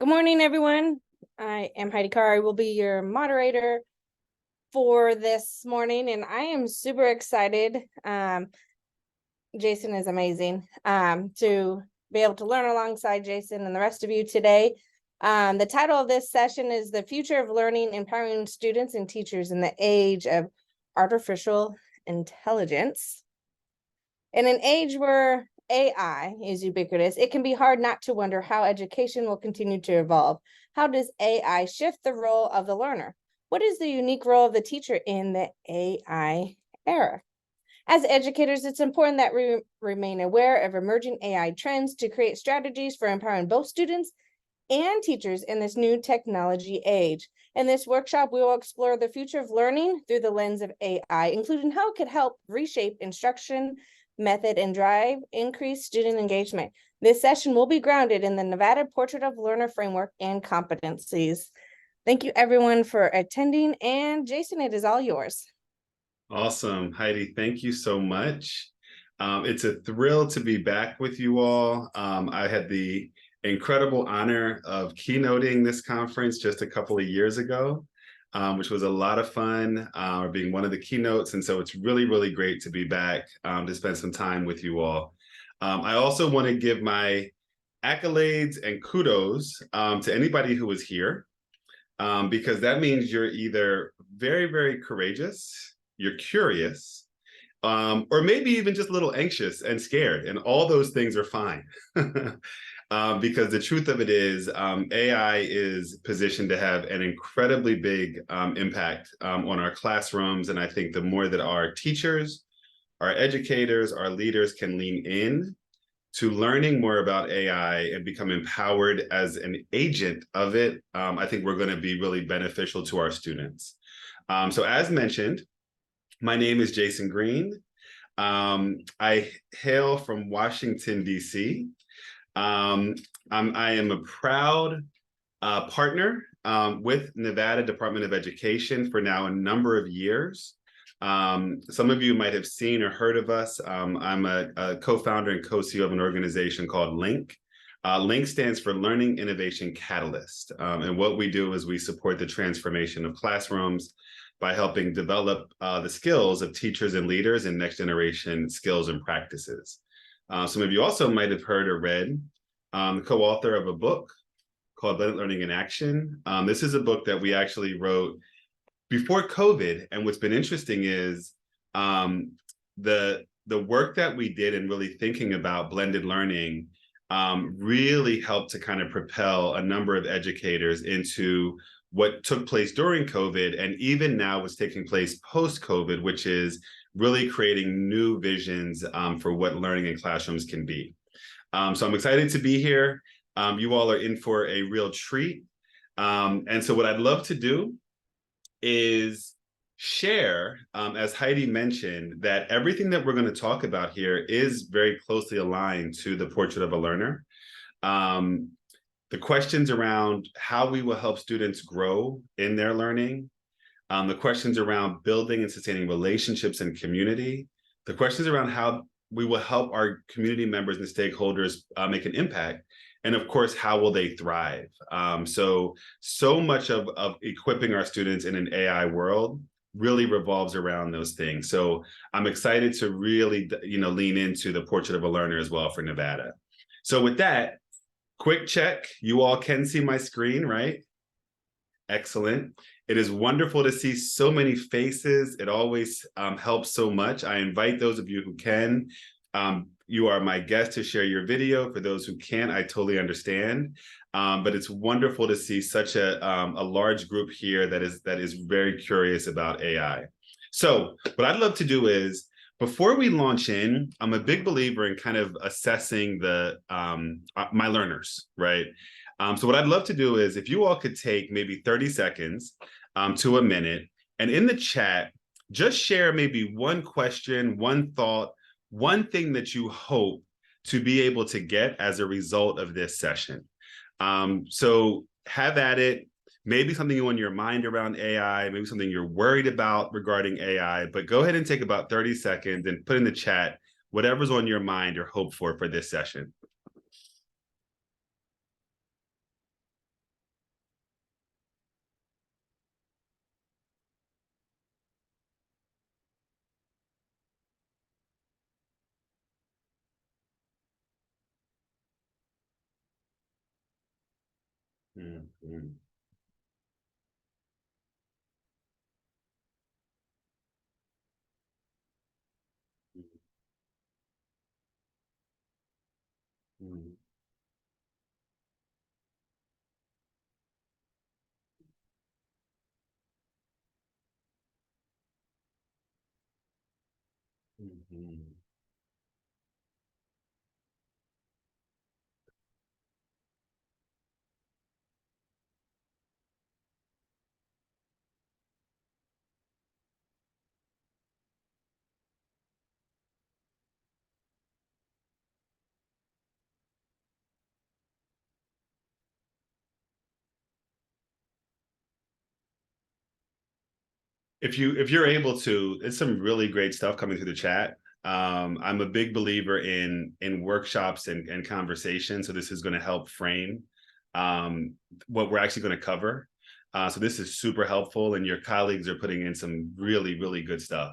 Good morning, everyone. I am Heidi Carr. I will be your moderator for this morning, and I am super excited. Jason is amazing to be able to learn alongside Jason and the rest of you today. The title of this session is The Future of Learning, Empowering Students and Teachers in the Age of Artificial Intelligence. In an age where AI is ubiquitous, it can be hard not to wonder how education will continue to evolve. How does AI shift the role of the learner? What is the unique role of the teacher in the AI era? As educators, it's important that we remain aware of emerging AI trends to create strategies for empowering both students and teachers in this new technology age. In this workshop, we will explore the future of learning through the lens of AI, including how it could help reshape instruction, method, and drive increased student engagement. This session will be grounded in the Nevada Portrait of Learner framework and competencies. Thank you, everyone, for attending. And Jason, it is all yours. Awesome. Heidi, thank you so much. It's a thrill to be back with you all. I had the incredible honor of keynoting this conference just a couple of years ago, which was a lot of fun, being one of the keynotes. And so it's really, really great to be back to spend some time with you all. I also want to give my accolades and kudos to anybody who was here, because that means you're either very, very courageous, you're curious, or maybe even just a little anxious and scared, and all those things are fine. Because the truth of it is, AI is positioned to have an incredibly big impact on our classrooms. And I think the more that our teachers, our educators, our leaders can lean in to learning more about AI and become empowered as an agent of it, I think we're going to be really beneficial to our students. So as mentioned, my name is Jason Green. I hail from Washington, D.C. I am a proud partner with Nevada Department of Education for now a number of years. Some of you might have seen or heard of us. I'm a co-founder and co-CEO of an organization called LINC. LINC stands for Learning Innovation Catalyst. And what we do is we support the transformation of classrooms by helping develop the skills of teachers and leaders in next generation skills and practices. Some of you also might have heard or read the co-author of a book called Blended Learning in Action. This is a book that we actually wrote before COVID. And what's been interesting is the work that we did in really thinking about blended learning really helped to kind of propel a number of educators into what took place during COVID, and even now what's taking place post-COVID, which is really creating new visions for what learning in classrooms can be. So I'm excited to be here. You all are in for a real treat. And so what I'd love to do is share, as Heidi mentioned, that everything that we're going to talk about here is very closely aligned to the Portrait of a Learner. The questions around how we will help students grow in their learning, the questions around building and sustaining relationships and community, the questions around how we will help our community members and stakeholders make an impact, and of course, how will they thrive? So much of equipping our students in an AI world really revolves around those things. So I'm excited to really, lean into the Portrait of a Learner as well for Nevada. So with that, quick check. You all can see my screen, right? Excellent. It is wonderful to see so many faces. It always helps so much. I invite those of you who can. You are my guest to share your video. For those who can't, I totally understand. But it's wonderful to see such a large group here that is very curious about AI. So what I'd love to do is, before we launch in, I'm a big believer in kind of assessing my learners, right? So what I'd love to do is, if you all could take maybe 30 seconds to a minute, and in the chat, just share maybe one question, one thought, one thing that you hope to be able to get as a result of this session. So have at it. Maybe something on your mind around AI, maybe something you're worried about regarding AI, but go ahead and take about 30 seconds and put in the chat whatever's on your mind or hope for this session. Mhm. Mhm. Mhm. If you're able to, it's some really great stuff coming through the chat. I'm a big believer in workshops and conversation. So this is going to help frame what we're actually going to cover. So this is super helpful, and your colleagues are putting in some really, really good stuff.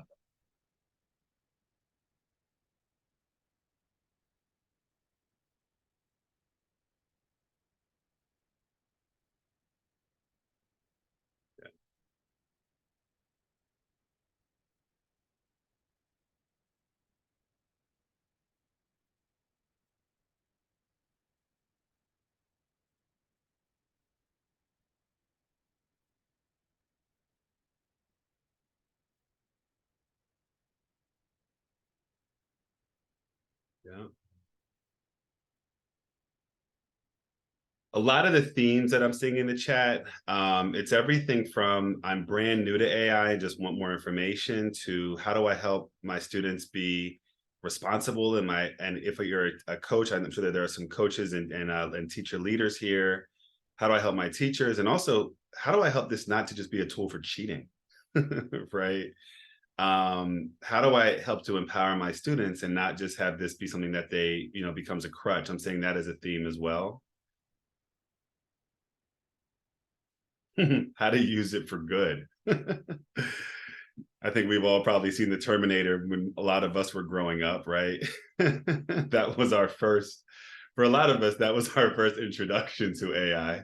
Yeah. A lot of the themes that I'm seeing in the chat, it's everything from I'm brand new to AI and just want more information to how do I help my students be responsible in my, and if you're a coach, I'm sure that there are some coaches and teacher leaders here. How do I help my teachers? And also, how do I help this not to just be a tool for cheating? Right? How do I help to empower my students and not just have this be something that they, becomes a crutch? I'm saying that as a theme as well. How to use it for good. I think we've all probably seen the Terminator when a lot of us were growing up, right? That was our first, for a lot of us, that was our first introduction to AI.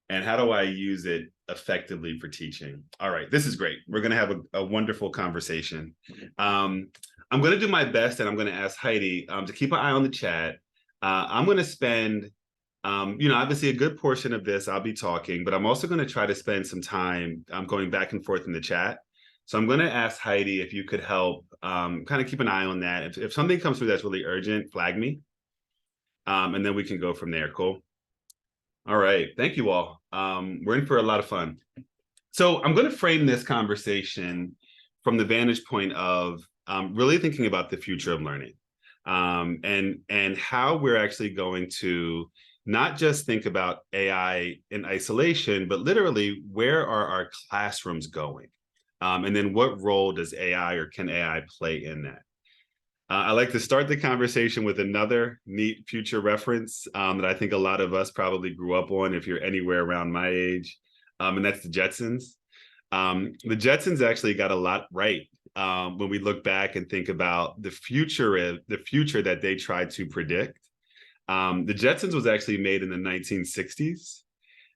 And how do I use it effectively for teaching? All right, this is great. We're going to have a wonderful conversation. I'm going to do my best, and I'm going to ask Heidi to keep an eye on the chat. I'm going to spend obviously a good portion of this I'll be talking, but I'm also going to try to spend some time going back and forth in the chat. So I'm going to ask Heidi if you could help kind of keep an eye on that. If something comes through that's really urgent, flag me, and then we can go from there. Cool. All right. Thank you all. We're in for a lot of fun. So I'm going to frame this conversation from the vantage point of really thinking about the future of learning, and how we're actually going to not just think about AI in isolation, but literally where are our classrooms going, and then what role does AI or can AI play in that? I like to start the conversation with another neat future reference that I think a lot of us probably grew up on if you're anywhere around my age, and that's the Jetsons. The Jetsons actually got a lot right when we look back and think about the future that they tried to predict. The Jetsons was actually made in the 1960s,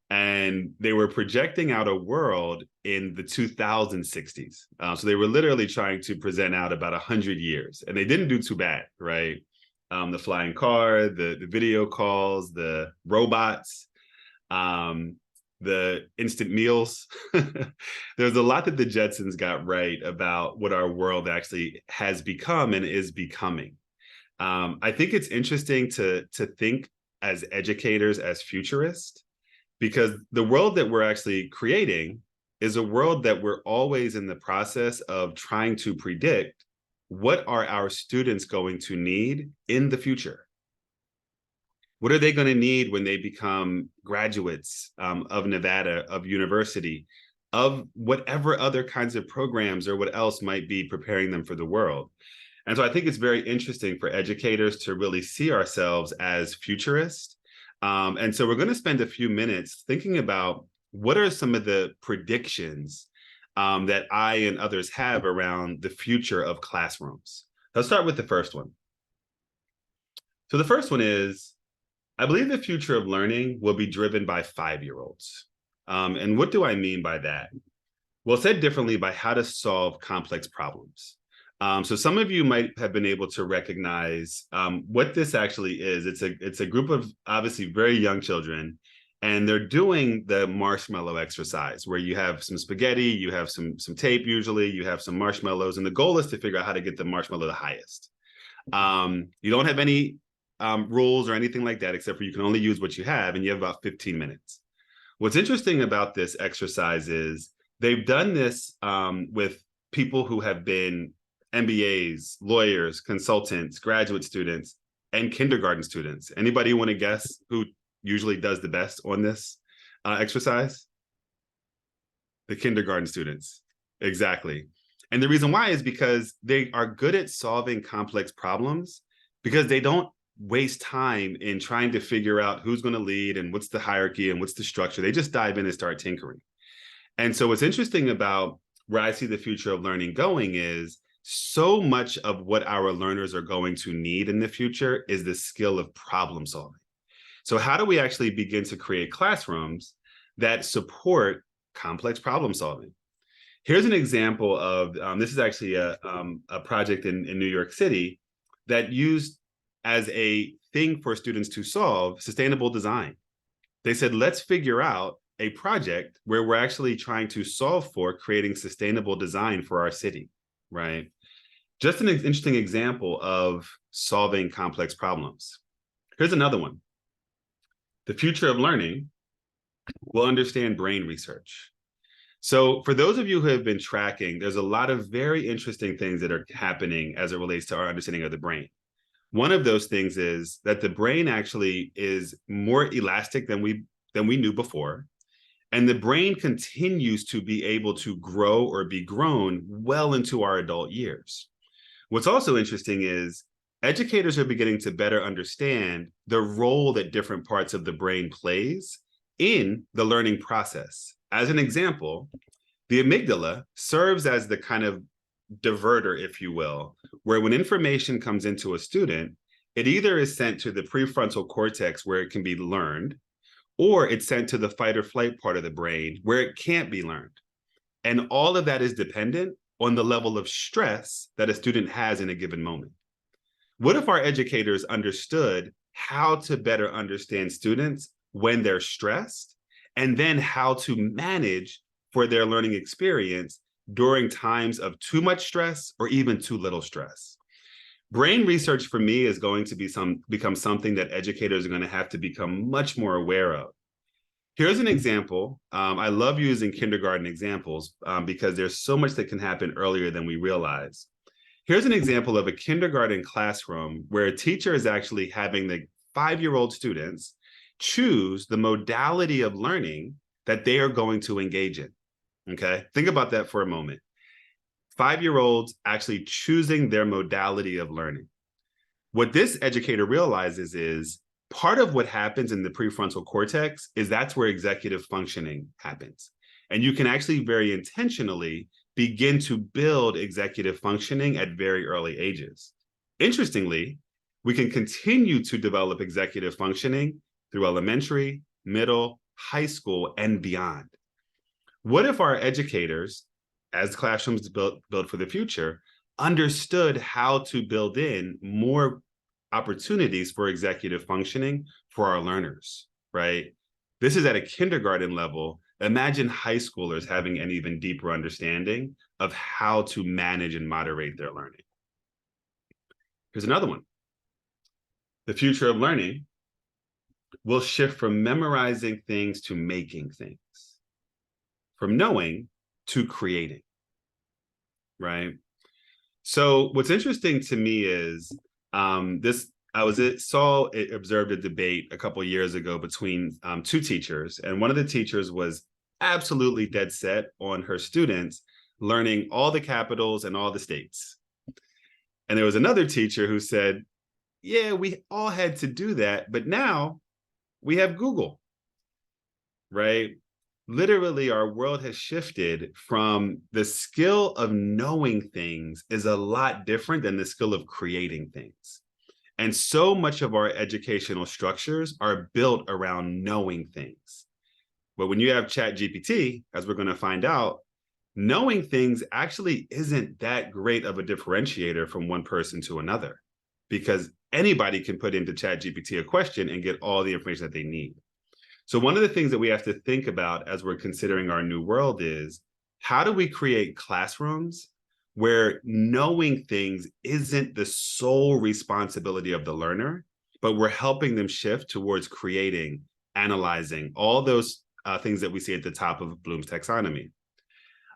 and they were projecting out a world in the 2060s. So they were literally trying to present out about 100 years, and they didn't do too bad, right? The flying car, the video calls, the robots, um, the instant meals. There's a lot that the Jetsons got right about what our world actually has become and is becoming. I think it's interesting to think as educators, as futurists, because the world that we're actually creating is a world that we're always in the process of trying to predict what are our students going to need in the future. What are they going to need when they become graduates of Nevada, of university, of whatever other kinds of programs or what else might be preparing them for the world? And so I think it's very interesting for educators to really see ourselves as futurists. And so we're going to spend a few minutes thinking about what are some of the predictions that I and others have around the future of classrooms. Let's start with the first one. So the first one is I believe the future of learning will be driven by 5-year-olds. And what do I mean by that? Well, said differently, by how to solve complex problems. So some of you might have been able to recognize what this actually is. It's a group of obviously very young children, and they're doing the marshmallow exercise where you have some spaghetti, you have some tape usually, you have some marshmallows, and the goal is to figure out how to get the marshmallow the highest. You don't have any rules or anything like that, except for you can only use what you have, and you have about 15 minutes. What's interesting about this exercise is they've done this with people who have been MBAs, lawyers, consultants, graduate students, and kindergarten students. Anybody want to guess who usually does the best on this exercise? The kindergarten students. Exactly. And the reason why is because they are good at solving complex problems because they don't waste time in trying to figure out who's going to lead and what's the hierarchy and what's the structure. They just dive in and start tinkering. And so what's interesting about where I see the future of learning going is so much of what our learners are going to need in the future is the skill of problem solving. So how do we actually begin to create classrooms that support complex problem solving? Here's an example of, this is actually a project in New York City that used as a thing for students to solve sustainable design. They said, let's figure out a project where we're actually trying to solve for creating sustainable design for our city, right? Just an interesting example of solving complex problems. Here's another one. The future of learning will understand brain research. So for those of you who have been tracking, there's a lot of very interesting things that are happening as it relates to our understanding of the brain. One of those things is that the brain actually is more elastic than we knew before. And the brain continues to be able to grow or be grown well into our adult years. What's also interesting is educators are beginning to better understand the role that different parts of the brain plays in the learning process. As an example, the amygdala serves as the kind of diverter, if you will, where when information comes into a student, it either is sent to the prefrontal cortex where it can be learned, or it's sent to the fight or flight part of the brain where it can't be learned. And all of that is dependent on the level of stress that a student has in a given moment. What if our educators understood how to better understand students when they're stressed, and then how to manage for their learning experience during times of too much stress or even too little stress? Brain research for me is going to become something that educators are going to have to become much more aware of. Here's an example. I love using kindergarten examples because there's so much that can happen earlier than we realize. Here's an example of a kindergarten classroom where a teacher is actually having the 5-year-old students choose the modality of learning that they are going to engage in. Okay, think about that for a moment. 5-year-olds actually choosing their modality of learning. What this educator realizes is part of what happens in the prefrontal cortex is that's where executive functioning happens. And you can actually very intentionally begin to build executive functioning at very early ages. Interestingly, we can continue to develop executive functioning through elementary, middle, high school, and beyond. What if our educators, as classrooms built for the future, understood how to build in more opportunities for executive functioning for our learners, right? This is at a kindergarten level. Imagine high schoolers having an even deeper understanding of how to manage and moderate their learning. Here's another one. The future of learning will shift from memorizing things to making things, from knowing to creating, right? So what's interesting to me is observed a debate a couple of years ago between two teachers, and one of the teachers was absolutely dead set on her students learning all the capitals and all the states. And there was another teacher who said, yeah, we all had to do that, but now we have Google, right? Literally, our world has shifted from the skill of knowing things is a lot different than the skill of creating things. And so much of our educational structures are built around knowing things. But when you have ChatGPT, as we're going to find out, knowing things actually isn't that great of a differentiator from one person to another, because anybody can put into ChatGPT a question and get all the information that they need. So one of the things that we have to think about as we're considering our new world is, how do we create classrooms where knowing things isn't the sole responsibility of the learner, but we're helping them shift towards creating, analyzing, all those things that we see at the top of Bloom's taxonomy.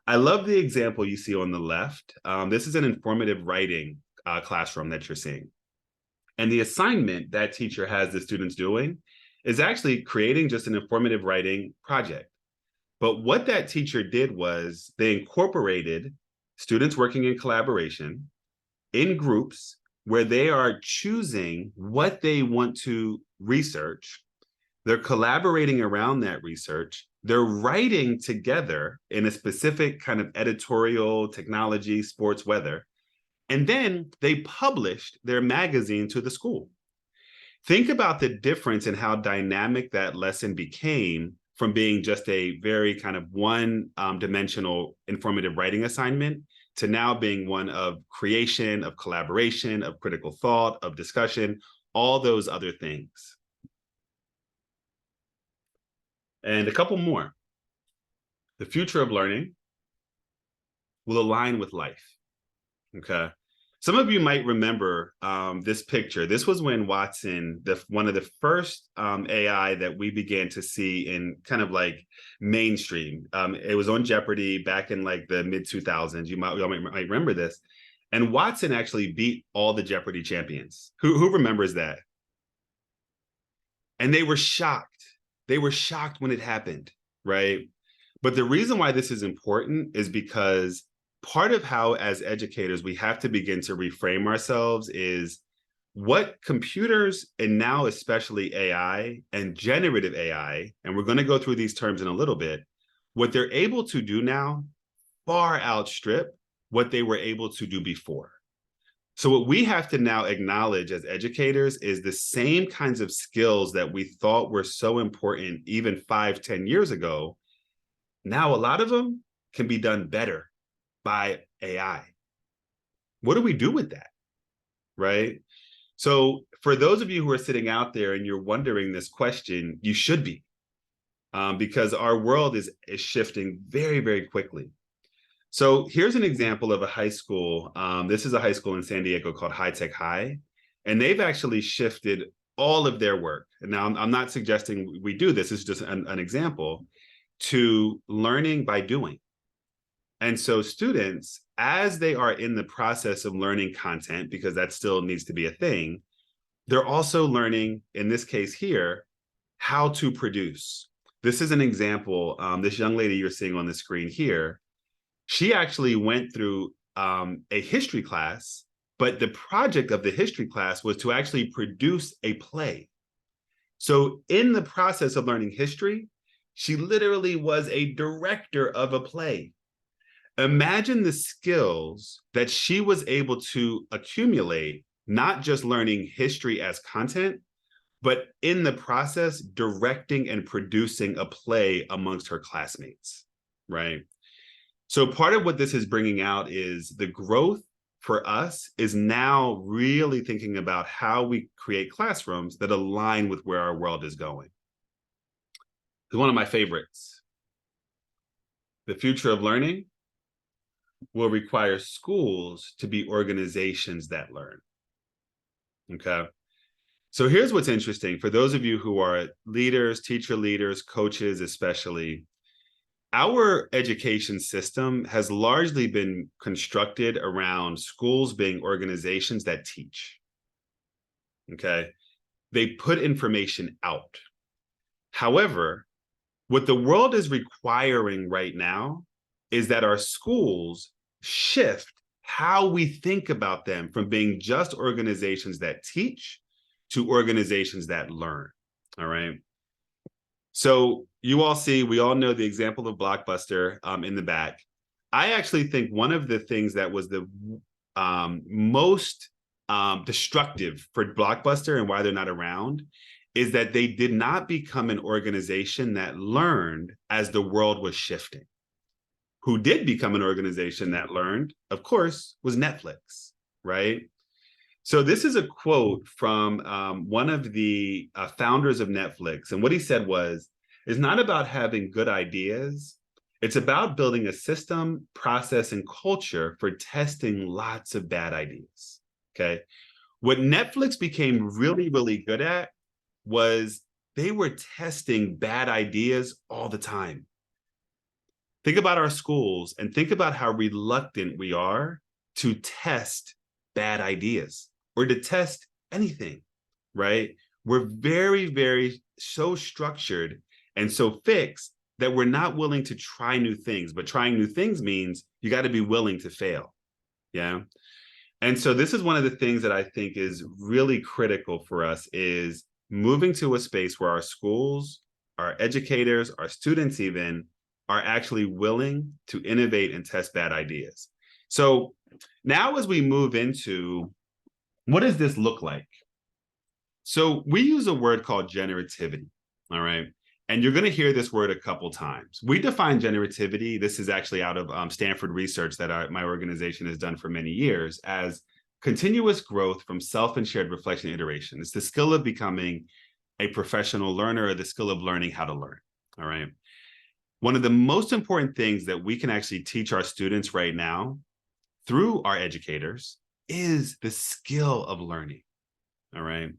I love the example you see on the left. This is an informative writing classroom that you're seeing. And the assignment that teacher has the students doing is actually creating just an informative writing project. But what that teacher did was they incorporated students working in collaboration in groups where they are choosing what they want to research. They're collaborating around that research. They're writing together in a specific kind of editorial, technology, sports, weather. And then they published their magazine to the school. Think about the difference in how dynamic that lesson became from being just a very kind of one-dimensional informative writing assignment to now being one of creation, of collaboration, of critical thought, of discussion, all those other things. And a couple more. The future of learning will align with life, okay? Some of you might remember this picture. This was when Watson, one of the first AI that we began to see in kind of like mainstream. It was on Jeopardy back in like the mid 2000s. You might remember this. And Watson actually beat all the Jeopardy champions. Who remembers that? And they were shocked. They were shocked when it happened, right? But the reason why this is important is because part of how, as educators, we have to begin to reframe ourselves is what computers, and now especially AI and generative AI, and we're going to go through these terms in a little bit, what they're able to do now far outstrip what they were able to do before. So what we have to now acknowledge as educators is the same kinds of skills that we thought were so important even 5-10 years ago. Now, a lot of them can be done better by AI. What do we do with that, right? So for those of you who are sitting out there and you're wondering this question, you should be, because our world is shifting very, very quickly. So here's an example of a high school. This is a high school in San Diego called High Tech High, and they've actually shifted all of their work. And now I'm not suggesting we do this. It's just an example to learning by doing. And so students, as they are in the process of learning content, because that still needs to be a thing, they're also learning, in this case here, how to produce. This is an example. This young lady you're seeing on the screen here, she actually went through a history class, but the project of the history class was to actually produce a play. So in the process of learning history, she literally was a director of a play. Imagine the skills that she was able to accumulate, not just learning history as content, but in the process, directing and producing a play amongst her classmates, right? So part of what this is bringing out is the growth for us is now really thinking about how we create classrooms that align with where our world is going. It's one of my favorites. The future of learning will require schools to be organizations that learn. Okay. So here's what's interesting. For those of you who are leaders, teacher leaders, coaches especially, our education system has largely been constructed around schools being organizations that teach. Okay. They put information out. However, what the world is requiring right now is that our schools shift how we think about them from being just organizations that teach to organizations that learn. All right. So you all see, we all know the example of Blockbuster in the back. I actually think one of the things that was the most destructive for Blockbuster and why they're not around is that they did not become an organization that learned as the world was shifting. Who did become an organization that learned, of course, was Netflix, right? So this is a quote from one of the founders of Netflix. And what he said was, it's not about having good ideas. It's about building a system, process, and culture for testing lots of bad ideas, okay? What Netflix became really, really good at was they were testing bad ideas all the time. Think about our schools and think about how reluctant we are to test bad ideas or to test anything, right? We're very, very so structured and so fixed that we're not willing to try new things. But trying new things means you got to be willing to fail. Yeah. And so this is one of the things that I think is really critical for us is moving to a space where our schools, our educators, our students even are actually willing to innovate and test bad ideas. So now as we move into what does this look like? So we use a word called generativity, all right? And you're going to hear this word a couple times. We define generativity. This is actually out of Stanford research that my organization has done for many years as continuous growth from self and shared reflection and iteration. It's the skill of becoming a professional learner or the skill of learning how to learn, all right? One of the most important things that we can actually teach our students right now through our educators is the skill of learning, all right?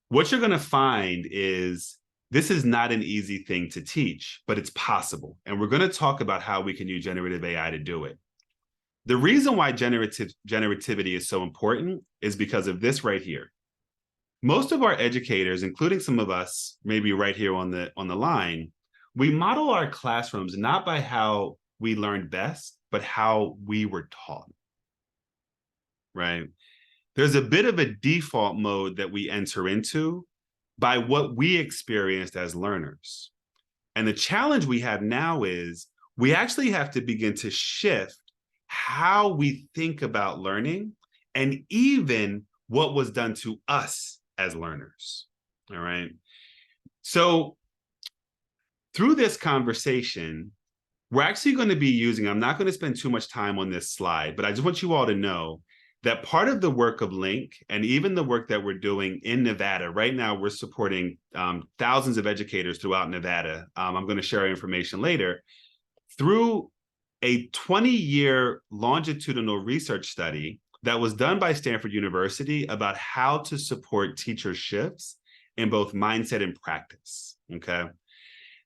What you're going to find is this is not an easy thing to teach, but it's possible. And we're going to talk about how we can use generative AI to do it. The reason why generativity is so important is because of this right here. Most of our educators, including some of us, maybe right here on the line, we model our classrooms not by how we learned best, but how we were taught, right? There's a bit of a default mode that we enter into by what we experienced as learners. And the challenge we have now is we actually have to begin to shift how we think about learning and even what was done to us as learners, all right? So through this conversation, we're actually going to be using, I'm not going to spend too much time on this slide, but I just want you all to know that part of the work of Link and even the work that we're doing in Nevada, right now we're supporting thousands of educators throughout Nevada. I'm going to share our information later. Through a 20-year longitudinal research study that was done by Stanford University about how to support teacher shifts in both mindset and practice, okay?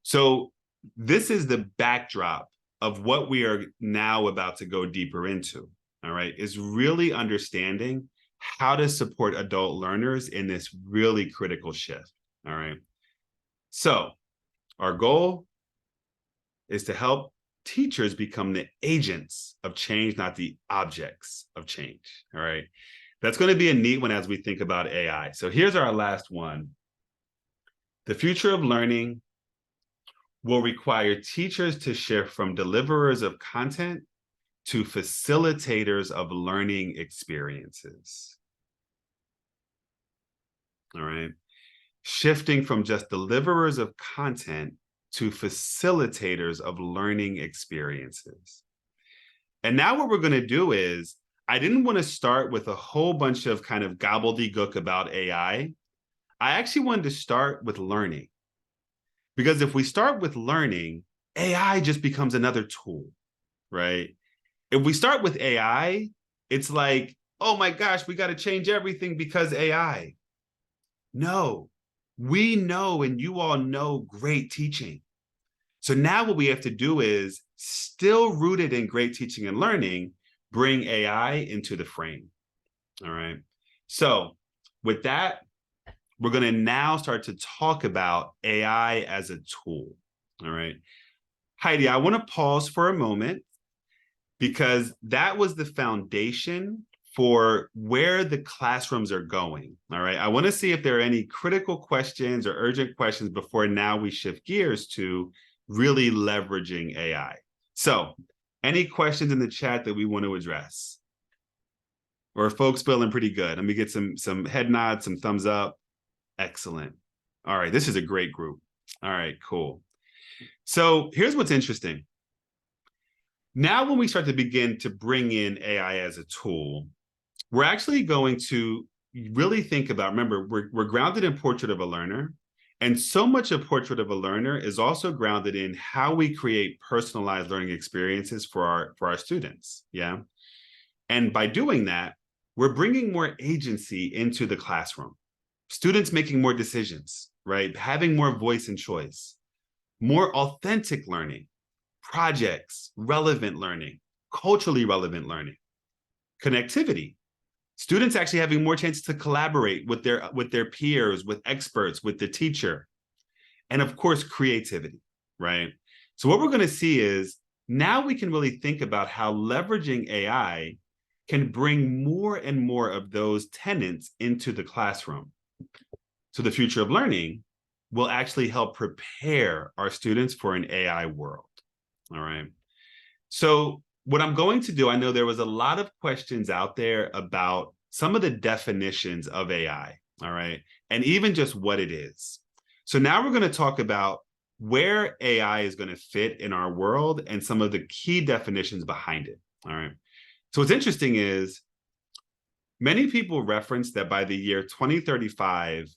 So this is the backdrop of what we are now about to go deeper into, all right, is really understanding how to support adult learners in this really critical shift, all right? So our goal is to help teachers become the agents of change, not the objects of change, all right? That's going to be a neat one as we think about AI. So here's our last one. The future of learning will require teachers to shift from deliverers of content to facilitators of learning experiences. All right. Shifting from just deliverers of content to facilitators of learning experiences. And now what we're going to do is, I didn't want to start with a whole bunch of kind of gobbledygook about AI. I actually wanted to start with learning. Because if we start with learning, AI just becomes another tool, right? If we start with AI, it's like, oh my gosh, we got to change everything because AI. No, we know and you all know great teaching. So now what we have to do is, still rooted in great teaching and learning, bring AI into the frame, all right? So with that, we're going to now start to talk about AI as a tool, all right? Heidi, I want to pause for a moment because that was the foundation for where the classrooms are going, all right? I want to see if there are any critical questions or urgent questions before now we shift gears to really leveraging AI. So any questions in the chat that we want to address? Or are folks feeling pretty good? Let me get some head nods, some thumbs up. Excellent. All right, this is a great group. All right, cool. So here's what's interesting. Now, when we start to begin to bring in AI as a tool, we're actually going to really think about, remember, we're grounded in Portrait of a Learner. And so much of Portrait of a Learner is also grounded in how we create personalized learning experiences for our students. Yeah. And by doing that, we're bringing more agency into the classroom. Students making more decisions, right? Having more voice and choice, more authentic learning, projects, relevant learning, culturally relevant learning, connectivity. Students actually having more chances to collaborate with their peers, with experts, with the teacher, and of course, creativity, right? So what we're going to see is now we can really think about how leveraging AI can bring more and more of those tenets into the classroom. So the future of learning will actually help prepare our students for an AI world. All right. So what I'm going to do, I know there was a lot of questions out there about some of the definitions of AI, all right, and even just what it is. So now we're going to talk about where AI is going to fit in our world and some of the key definitions behind it, all right. So what's interesting is many people reference that by the year 2035,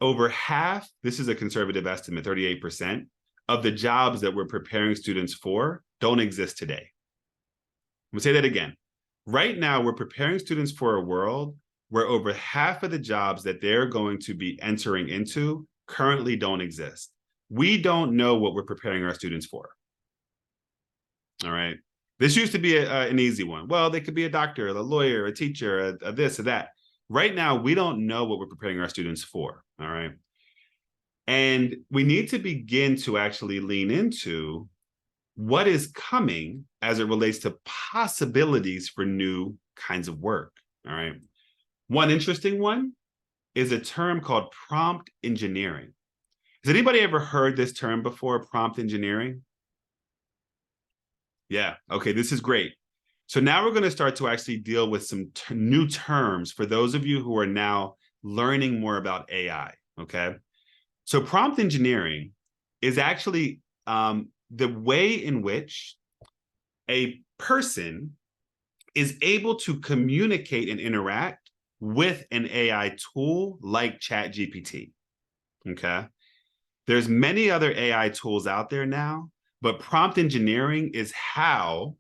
over half, this is a conservative estimate, 38%, of the jobs that we're preparing students for don't exist today. I'm gonna say that again. Right now, we're preparing students for a world where over half of the jobs that they're going to be entering into currently don't exist. We don't know what we're preparing our students for. All right. This used to be an easy one. Well, they could be a doctor, a lawyer, a teacher, a this, or that. Right now, we don't know what we're preparing our students for. All right. And we need to begin to actually lean into what is coming as it relates to possibilities for new kinds of work. All right. One interesting one is a term called prompt engineering. Has anybody ever heard this term before, prompt engineering? Yeah. Okay, this is great. So now we're going to start to actually deal with some new terms for those of you who are now learning more about AI. Okay. So prompt engineering is actually the way in which a person is able to communicate and interact with an AI tool like ChatGPT. Okay. There's many other AI tools out there now, but prompt engineering is how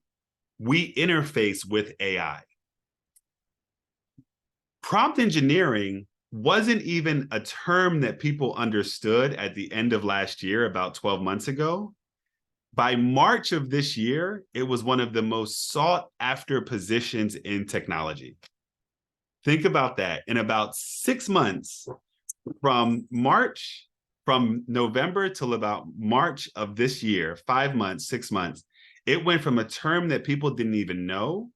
we interface with AI. Prompt engineering wasn't even a term that people understood at the end of last year, about 12 months ago. By March of this year, it was one of the most sought after positions in technology. Think about that. In about 6 months, from November till about March of this year, 5 months, 6 months, it went from a term that people didn't even know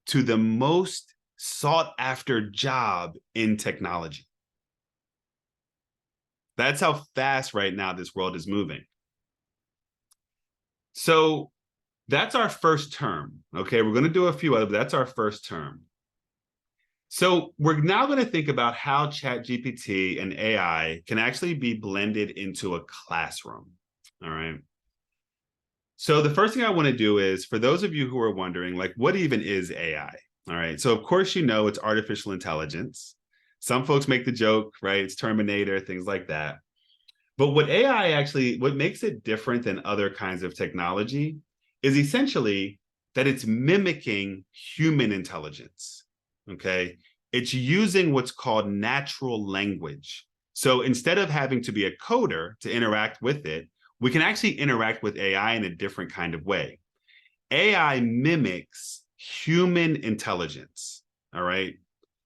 to the most sought after job in technology. That's how fast right now this world is moving. So that's our first term. Okay, we're going to do a few other, but that's our first term. So we're now going to think about how ChatGPT and AI can actually be blended into a classroom. All right. So the first thing I want to do is, for those of you who are wondering, like, what even is AI? All right. So of course, you know, it's artificial intelligence. Some folks make the joke, right? It's Terminator, things like that. But what AI actually, what makes it different than other kinds of technology is essentially that it's mimicking human intelligence. Okay. It's using what's called natural language. So instead of having to be a coder to interact with it, we can actually interact with AI in a different kind of way. AI mimics human intelligence. All right.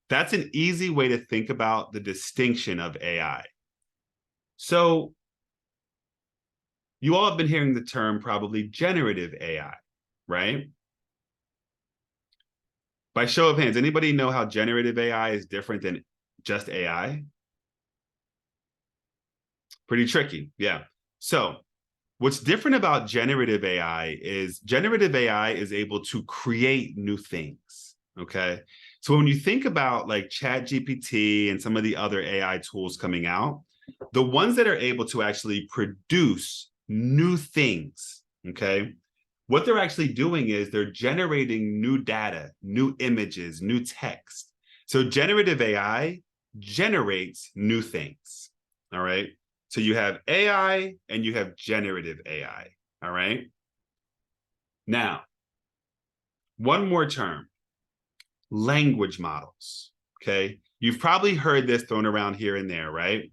That's an easy way to think about the distinction of AI. So you all have been hearing the term probably generative AI, right? By show of hands, anybody know how generative AI is different than just AI? Pretty tricky, yeah. So what's different about generative AI is able to create new things, okay? So when you think about like ChatGPT and some of the other AI tools coming out, the ones that are able to actually produce new things, okay? What they're actually doing is they're generating new data, new images, new text. So generative AI generates new things, all right? So you have AI and you have generative AI, all right? Now, one more term, language models, okay? You've probably heard this thrown around here and there, right?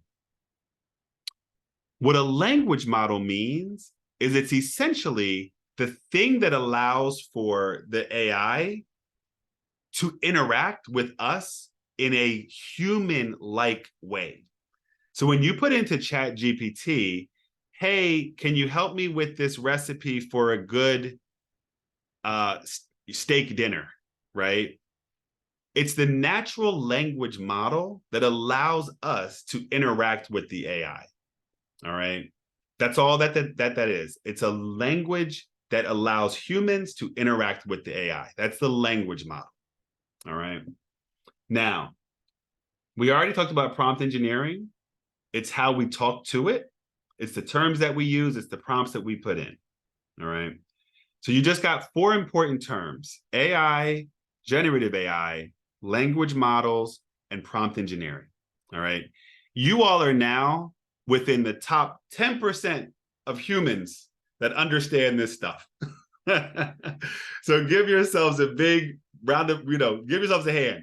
What a language model means is it's essentially the thing that allows for the AI to interact with us in a human-like way. So when you put into Chat GPT, hey, can you help me with this recipe for a good steak dinner, right? It's the natural language model that allows us to interact with the AI. All right. That's all that is. It's a language that allows humans to interact with the AI. That's the language model. All right. Now, we already talked about prompt engineering. It's how we talk to it. It's the terms that we use. It's the prompts that we put in. All right. So you just got 4 important terms: AI, generative AI, language models, and prompt engineering. All right. You all are now within the top 10% of humans that understand this stuff. So give yourselves a big round of, give yourselves a hand.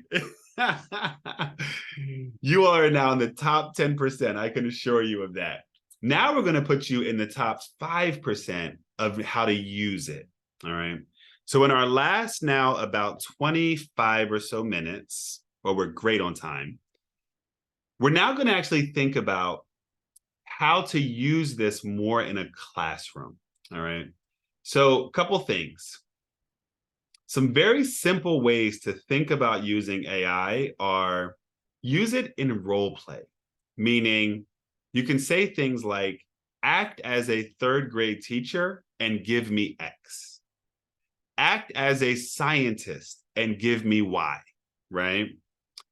You all are now in the top 10%. I can assure you of that. Now we're going to put you in the top 5% of how to use it. All right. So in our last now about 25 or so minutes, well, we're great on time. We're now going to actually think about how to use this more in a classroom. All right. So a couple things. Some very simple ways to think about using AI are use it in role play, meaning you can say things like, act as a 3rd grade teacher and give me X. Act as a scientist and give me Y, right?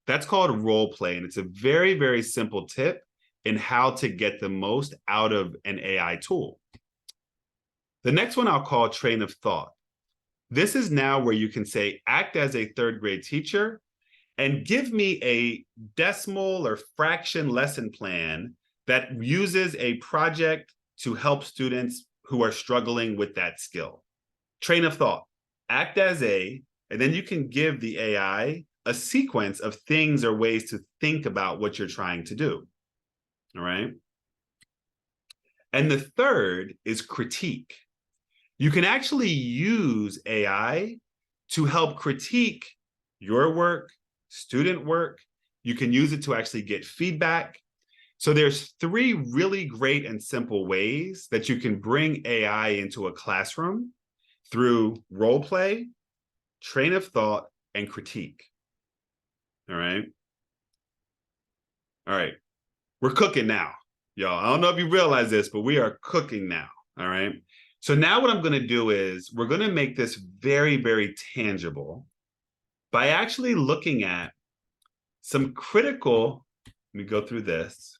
That's called role play. And it's a very, very simple tip in how to get the most out of an AI tool. The next one I'll call train of thought. This is now where you can say, act as a 3rd grade teacher and give me a decimal or fraction lesson plan that uses a project to help students who are struggling with that skill. Train of thought, act as a, and then you can give the AI a sequence of things or ways to think about what you're trying to do. All right. And the third is critique. You can actually use AI to help critique your work, student work. You can use it to actually get feedback. So there's 3 really great and simple ways that you can bring AI into a classroom through role play, train of thought, and critique. All right. All right. We're cooking now, y'all. I don't know if you realize this, but we are cooking now. All right. So now what I'm going to do is we're going to make this very, very tangible by actually looking at some critical, let me go through this.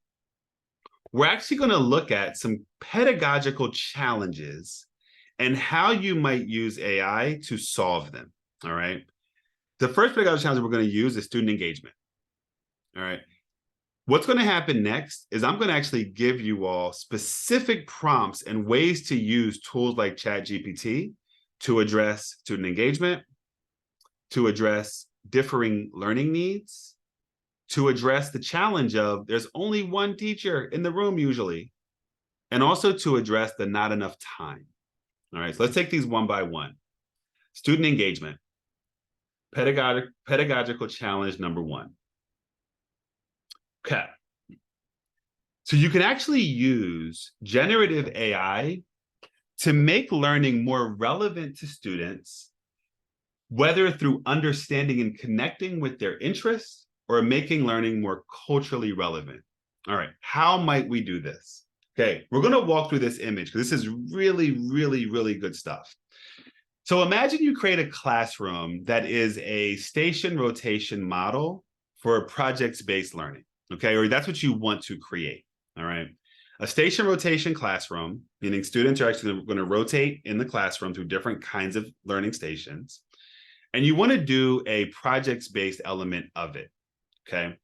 We're actually going to look at some pedagogical challenges and how you might use AI to solve them. All right. The first pedagogical challenge we're going to use is student engagement. All right. What's going to happen next is I'm going to actually give you all specific prompts and ways to use tools like ChatGPT to address student engagement, to address differing learning needs, to address the challenge of there's only one teacher in the room usually, and also to address the not enough time. All right, so let's take these one by one. Student engagement, pedagogical challenge number 1. Okay. So you can actually use generative AI to make learning more relevant to students, whether through understanding and connecting with their interests or making learning more culturally relevant. All right, how might we do this? Okay, we're going to walk through this image because this is really, really, really good stuff. So imagine you create a classroom that is a station rotation model for projects-based learning, okay? Or that's what you want to create, all right? A station rotation classroom, meaning students are actually going to rotate in the classroom through different kinds of learning stations. And you want to do a projects-based element of it, okay?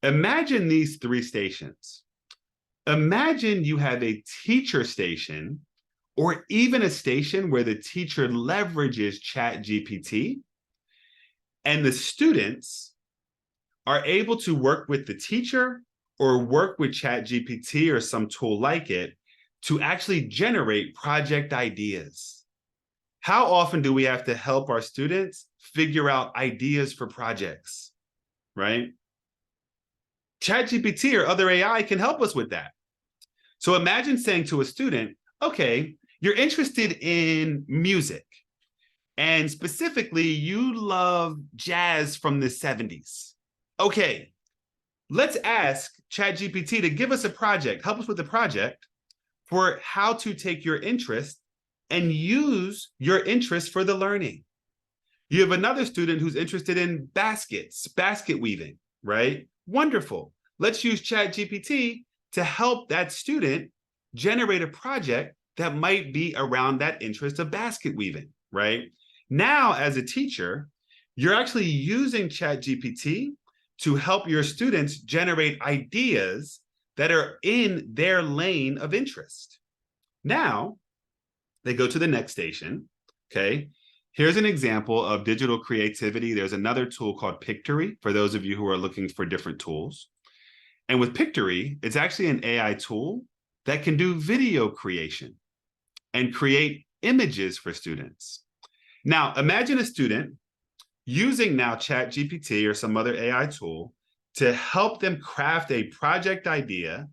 Imagine these three stations. Imagine you have a teacher station or even a station where the teacher leverages ChatGPT and the students are able to work with the teacher or work with ChatGPT or some tool like it to actually generate project ideas. How often do we have to help our students figure out ideas for projects, right? ChatGPT or other AI can help us with that. So imagine saying to a student, okay, you're interested in music, and specifically, you love jazz from the 70s. Okay, let's ask ChatGPT to give us a project, help us with the project for how to take your interest and use your interest for the learning. You have another student who's interested in baskets, basket weaving, right? Wonderful. Let's use ChatGPT to help that student generate a project that might be around that interest of basket weaving, right? Now, as a teacher, you're actually using ChatGPT to help your students generate ideas that are in their lane of interest. Now, they go to the next station, okay? Here's an example of digital creativity. There's another tool called Pictory for those of you who are looking for different tools. And with Pictory, it's actually an AI tool that can do video creation and create images for students. Now, imagine a student using now ChatGPT or some other AI tool to help them craft a project idea.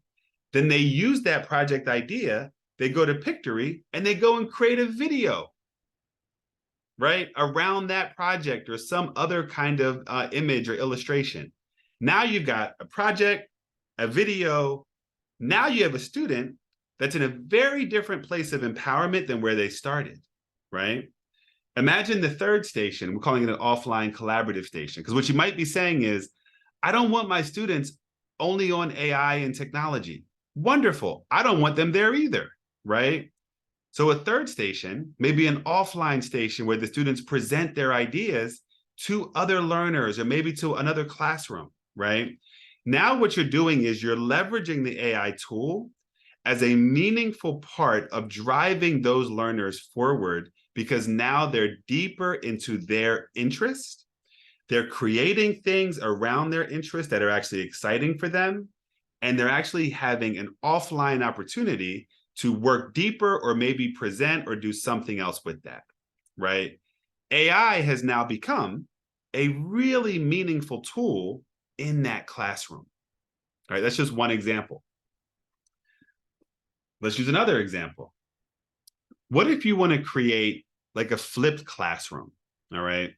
Then they use that project idea, they go to Pictory and they go and create a video, right, around that project or some other kind of image or illustration. Now you've got a project, a video. Now you have a student that's in a very different place of empowerment than where they started, right? Imagine the third station. We're calling it an offline collaborative station, because what you might be saying is, I don't want my students only on AI and technology. Wonderful. I don't want them there either, right? So a third station, maybe an offline station where the students present their ideas to other learners or maybe to another classroom, right? Now what you're doing is you're leveraging the AI tool as a meaningful part of driving those learners forward, because now they're deeper into their interest. They're creating things around their interest that are actually exciting for them. And they're actually having an offline opportunity to work deeper or maybe present or do something else with that, right? AI has now become a really meaningful tool in that classroom. All right, that's just one example. Let's use another example. What if you want to create like a flipped classroom, all right?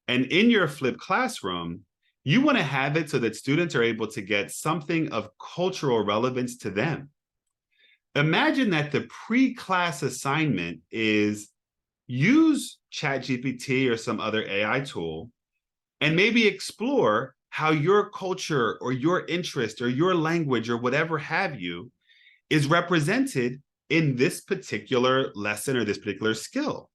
And in your flipped classroom, you want to have it so that students are able to get something of cultural relevance to them. Imagine that the pre-class assignment is use ChatGPT or some other AI tool and maybe explore how your culture or your interest or your language or whatever have you is represented in this particular lesson or this particular skill.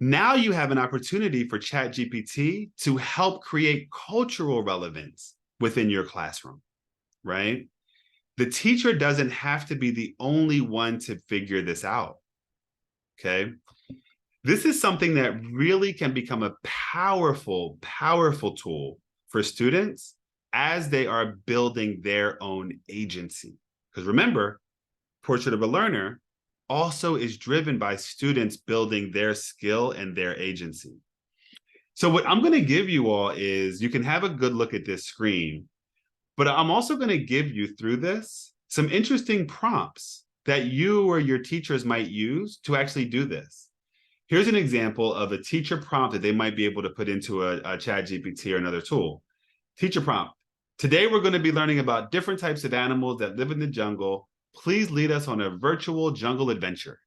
Now you have an opportunity for ChatGPT to help create cultural relevance within your classroom, right? The teacher doesn't have to be the only one to figure this out, okay? This is something that really can become a powerful, powerful tool for students as they are building their own agency. Because remember, Portrait of a Learner also is driven by students building their skill and their agency. So what I'm going to give you all is, you can have a good look at this screen, but I'm also going to give you through this some interesting prompts that you or your teachers might use to actually do this. Here's an example of a teacher prompt that they might be able to put into a ChatGPT or another tool. Teacher prompt. Today, we're going to be learning about different types of animals that live in the jungle. Please lead us on a virtual jungle adventure.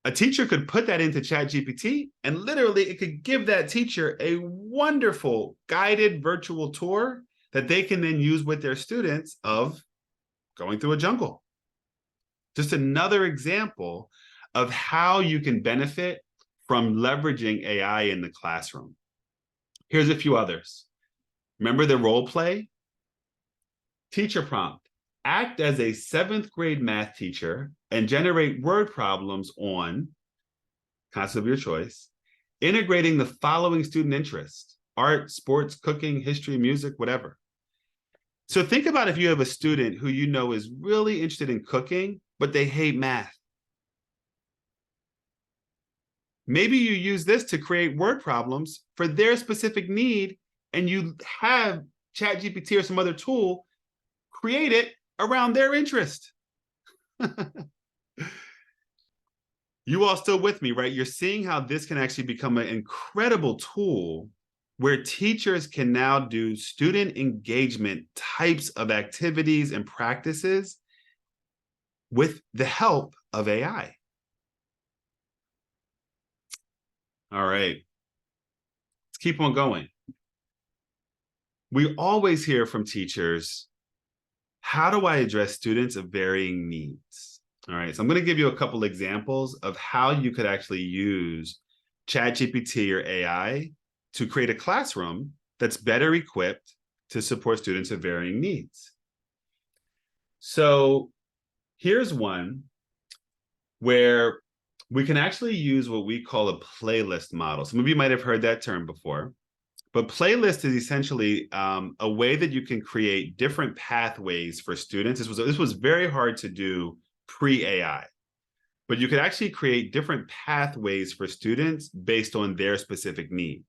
a teacher could put that into ChatGPT, and literally it could give that teacher a wonderful guided virtual tour that they can then use with their students of going through a jungle. Just another example of how you can benefit from leveraging AI in the classroom. Here's a few others. Remember the role play? Teacher prompt. Act as a 7th grade math teacher and generate word problems on concept of your choice, integrating the following student interests: art, sports, cooking, history, music, whatever. So think about if you have a student who you know is really interested in cooking, but they hate math. Maybe you use this to create word problems for their specific need, and you have ChatGPT or some other tool create it around their interest. You all still with me, right? You're seeing how this can actually become an incredible tool where teachers can now do student engagement types of activities and practices with the help of AI. All right, let's keep on going. We always hear from teachers, how do I address students of varying needs? All right, so I'm going to give you a couple examples of how you could actually use ChatGPT or AI to create a classroom that's better equipped to support students of varying needs. So here's one where we can actually use what we call a playlist model. Some of you might have heard that term before, but playlist is essentially a way that you can create different pathways for students. This was very hard to do pre-AI, but you could actually create different pathways for students based on their specific need.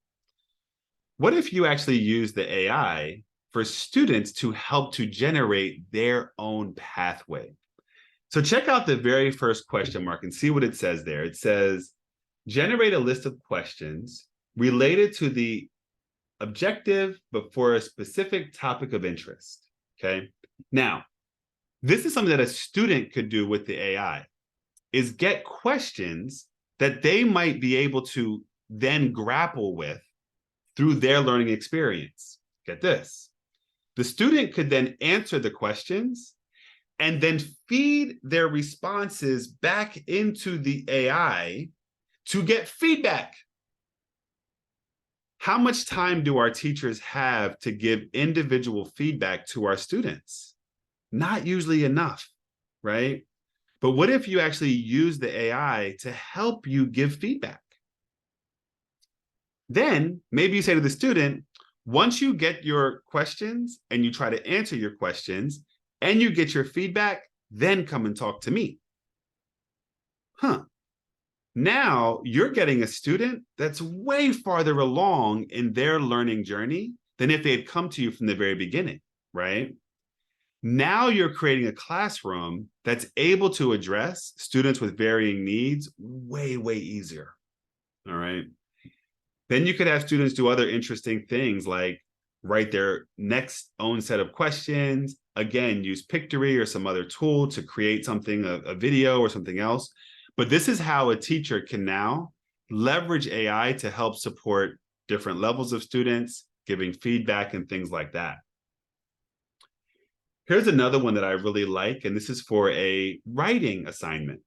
What if you actually use the AI for students to help to generate their own pathway? So check out the very first question mark and see what it says there. It says, generate a list of questions related to the objective, but for a specific topic of interest, okay? Now, this is something that a student could do with the AI, is get questions that they might be able to then grapple with through their learning experience. Get this. The student could then answer the questions and then feed their responses back into the AI to get feedback. How much time do our teachers have to give individual feedback to our students? Not usually enough, right? But what if you actually use the AI to help you give feedback? Then maybe you say to the student, once you get your questions and you try to answer your questions and you get your feedback, then come and talk to me. Now you're getting a student that's way farther along in their learning journey than if they had come to you from the very beginning, right? Now you're creating a classroom that's able to address students with varying needs way, way easier, all right? Then you could have students do other interesting things like write their next own set of questions, again, use Pictory or some other tool to create something, a video or something else. But this is how a teacher can now leverage AI to help support different levels of students, giving feedback and things like that. Here's another one that I really like, and this is for a writing assignment.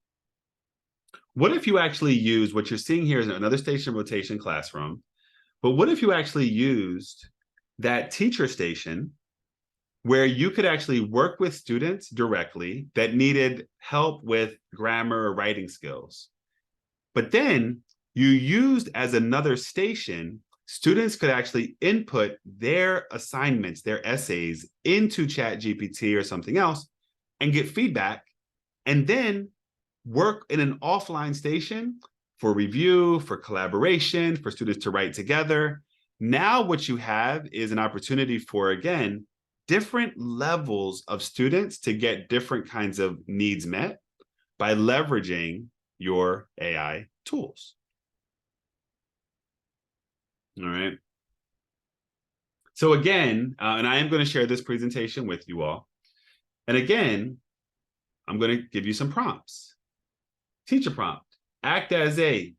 What if you actually use, what you're seeing here is another station rotation classroom, but what if you actually used that teacher station where you could actually work with students directly that needed help with grammar or writing skills. But then you used as another station, students could actually input their assignments, their essays into ChatGPT or something else and get feedback, and then work in an offline station for review, for collaboration, for students to write together. Now what you have is an opportunity for, again, different levels of students to get different kinds of needs met by leveraging your AI tools. All right. So again, and I am going to share this presentation with you all. And again, I'm going to give you some prompts. Teacher prompt. Act as a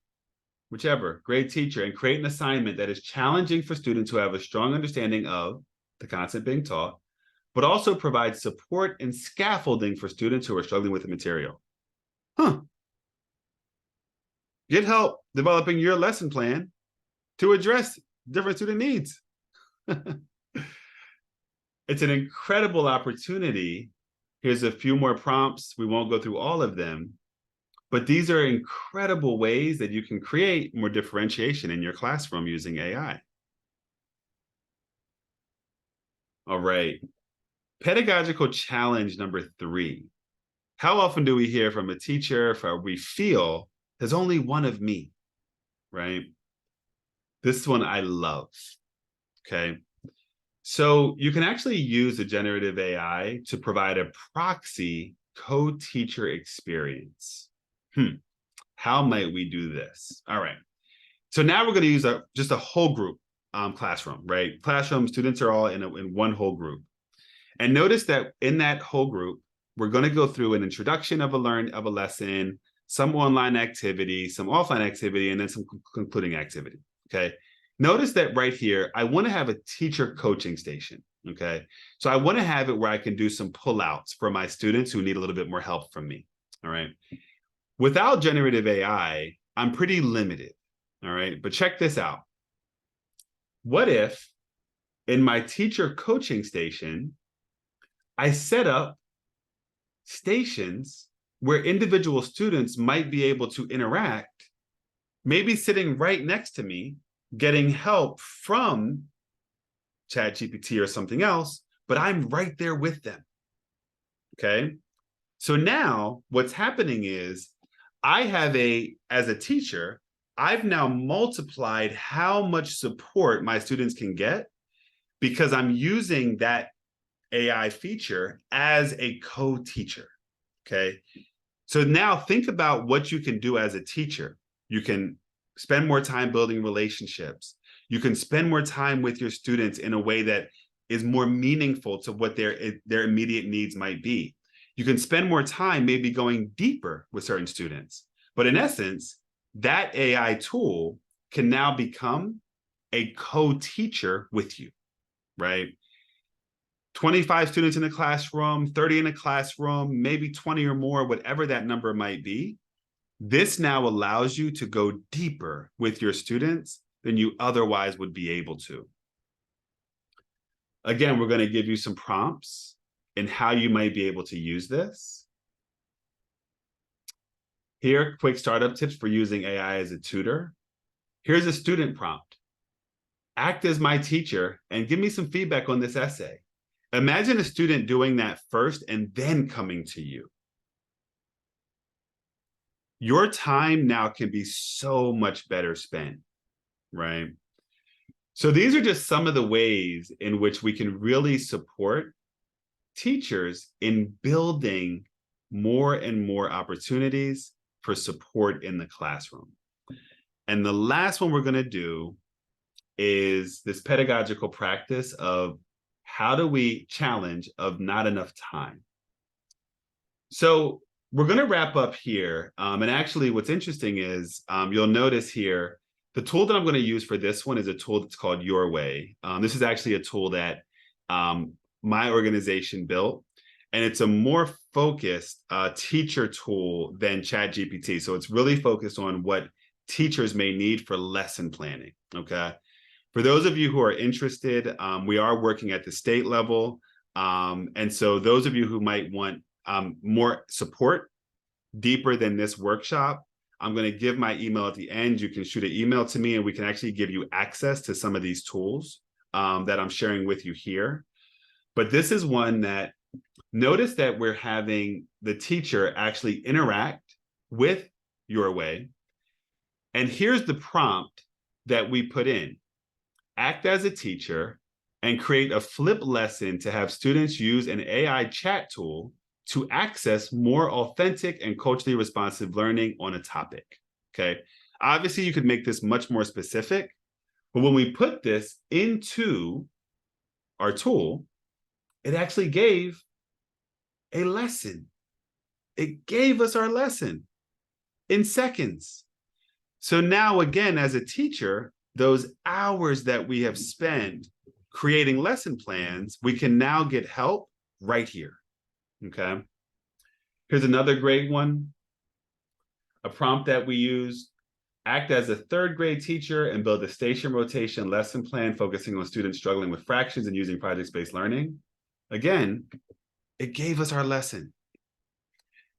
whichever great teacher and create an assignment that is challenging for students who have a strong understanding of the concept being taught, but also provide support and scaffolding for students who are struggling with the material. Get help developing your lesson plan to address different student needs. It's an incredible opportunity. Here's a few more prompts. We won't go through all of them, but these are incredible ways that you can create more differentiation in your classroom using AI. All right. Pedagogical challenge number 3. How often do we hear from a teacher or we feel there's only one of me, right? This one I love, okay? So you can actually use a generative AI to provide a proxy co-teacher experience. How might we do this? All right. So now we're going to use just a whole group classroom, right? Classroom students are all in one whole group. And notice that in that whole group, we're going to go through an introduction of a lesson, some online activity, some offline activity, and then some concluding activity. Okay. Notice that right here, I want to have a teacher coaching station. Okay. So I want to have it where I can do some pullouts for my students who need a little bit more help from me. All right. Without generative AI, I'm pretty limited. All right. But check this out. What if in my teacher coaching station, I set up stations where individual students might be able to interact, maybe sitting right next to me, getting help from ChatGPT or something else, but I'm right there with them. Okay. So now what's happening is as a teacher, I've now multiplied how much support my students can get because I'm using that AI feature as a co-teacher. Okay. So now think about what you can do as a teacher. You can spend more time building relationships. You can spend more time with your students in a way that is more meaningful to what their immediate needs might be. You can spend more time maybe going deeper with certain students. But in essence, that AI tool can now become a co-teacher with you, right? 25 students in the classroom, 30 in a classroom, maybe 20 or more, whatever that number might be. This now allows you to go deeper with your students than you otherwise would be able to. Again, we're going to give you some prompts in how you might be able to use this. Here, quick startup tips for using AI as a tutor. Here's a student prompt. Act as my teacher and give me some feedback on this essay. Imagine a student doing that first and then coming to you. Your time now can be so much better spent, right? So these are just some of the ways in which we can really support teachers in building more and more opportunities for support in the classroom. And the last one we're going to do is this pedagogical practice of how do we challenge of not enough time. So we're going to wrap up here. And actually what's interesting is you'll notice here, the tool that I'm going to use for this one is a tool that's called Your Way. This is actually a tool that my organization built, and it's a more focused teacher tool than ChatGPT. So it's really focused on what teachers may need for lesson planning, okay? For those of you who are interested, we are working at the state level. And so those of you who might want more support deeper than this workshop, I'm going to give my email at the end. You can shoot an email to me and we can actually give you access to some of these tools that I'm sharing with you here. But this is one that, notice that we're having the teacher actually interact with Your Way. And here's the prompt that we put in. Act as a teacher and create a flip lesson to have students use an AI chat tool to access more authentic and culturally responsive learning on a topic, okay? Obviously, you could make this much more specific, but when we put this into our tool, it actually gave a lesson. It gave us our lesson. in seconds. So now, again, as a teacher, those hours that we have spent creating lesson plans, we can now get help right here. Okay. Here's another great one. A prompt that we use: act as a third grade teacher and build a station rotation lesson plan focusing on students struggling with fractions and using project-based learning. Again, it gave us our lesson.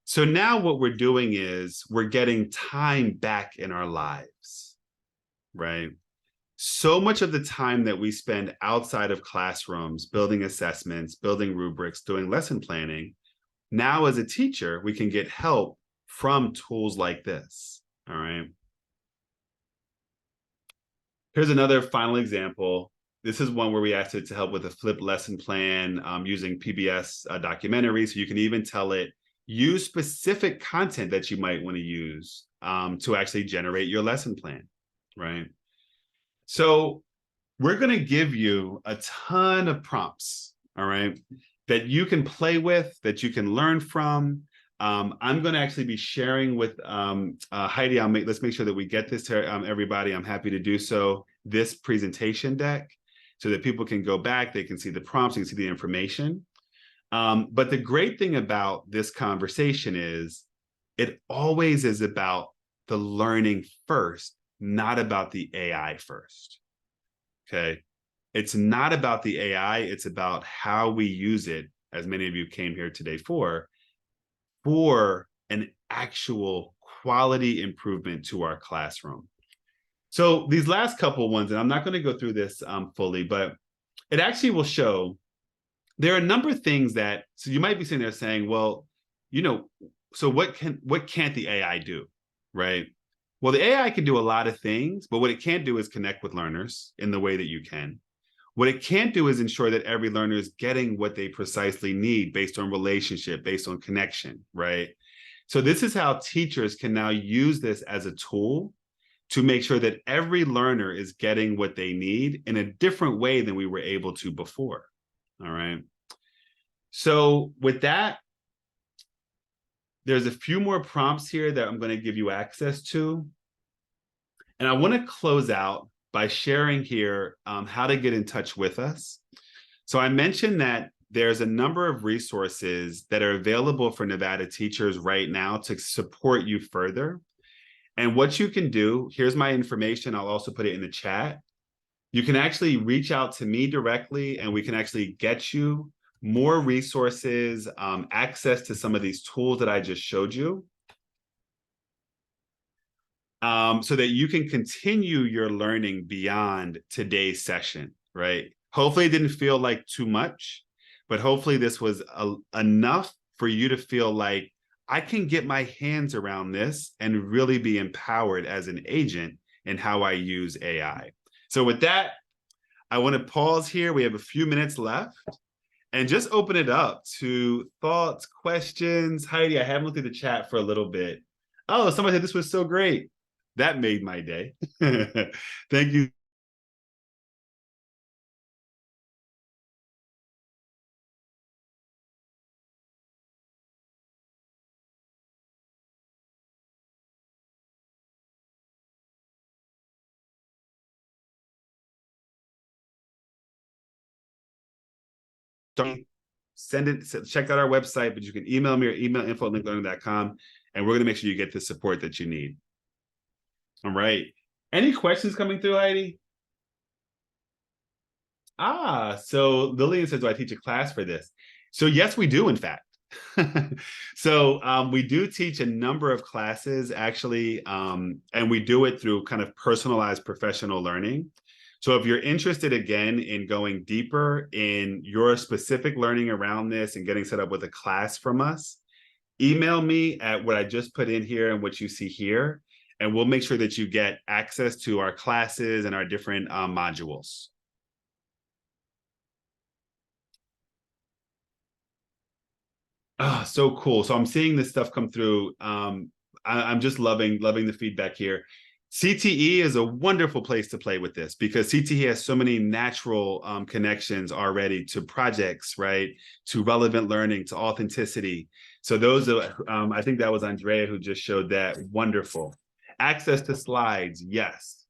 So now what we're doing is we're getting time back in our lives, right? So much of the time that we spend outside of classrooms, building assessments, building rubrics, doing lesson planning, now as a teacher, we can get help from tools like this, all right? Here's another final example. This is one where we asked it to help with a flipped lesson plan using PBS documentary. So you can even tell it, use specific content that you might want to use to actually generate your lesson plan, right? So we're going to give you a ton of prompts, all right, that you can play with, that you can learn from. I'm going to actually be sharing with Heidi. Let's make sure that we get this to everybody. I'm happy to do so. This presentation deck, so that people can go back, they can see the prompts, they can see the information. But the great thing about this conversation is it always is about the learning first, not about the AI first. Okay. It's not about the AI. It's about how we use it, as many of you came here today for an actual quality improvement to our classroom. So these last couple ones, and I'm not going to go through this fully, but it actually will show there are a number of things that, so you might be sitting there saying, well, so what can't the AI do, right? Well, the AI can do a lot of things, but what it can't do is connect with learners in the way that you can. What it can't do is ensure that every learner is getting what they precisely need based on relationship, based on connection, right? So this is how teachers can now use this as a tool to make sure that every learner is getting what they need in a different way than we were able to before, all right? So with that, there's a few more prompts here that I'm going to give you access to. And I want to close out by sharing here how to get in touch with us. So I mentioned that there's a number of resources that are available for Nevada teachers right now to support you further. And what you can do, here's my information. I'll also put it in the chat. You can actually reach out to me directly, and we can actually get you more resources, access to some of these tools that I just showed you, so that you can continue your learning beyond today's session, right? Hopefully it didn't feel like too much, but hopefully this was enough for you to feel like I can get my hands around this and really be empowered as an agent in how I use AI. So with that, I want to pause here. We have a few minutes left and just open it up to thoughts, questions. Heidi, I haven't looked at the chat for a little bit. Oh, somebody said this was so great. That made my day. Thank you. Don't send it, check out our website, but you can email me or email info@linklearning.com, and we're going to make sure you get the support that you need. All right. Any questions coming through, Heidi? So Lillian says, do I teach a class for this? So yes, we do, in fact. So we do teach a number of classes, actually, and we do it through kind of personalized professional learning. So if you're interested, again, in going deeper in your specific learning around this and getting set up with a class from us, email me at what I just put in here and what you see here, and we'll make sure that you get access to our classes and our different modules. Oh, so cool. So I'm seeing this stuff come through. I'm just loving the feedback here. CTE is a wonderful place to play with this because CTE has so many natural connections already to projects, right? To relevant learning, to authenticity. So those are, I think that was Andrea who just showed that. Wonderful. Access to slides, yes.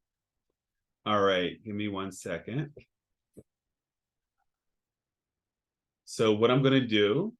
All right, give me 1 second. So what I'm going to do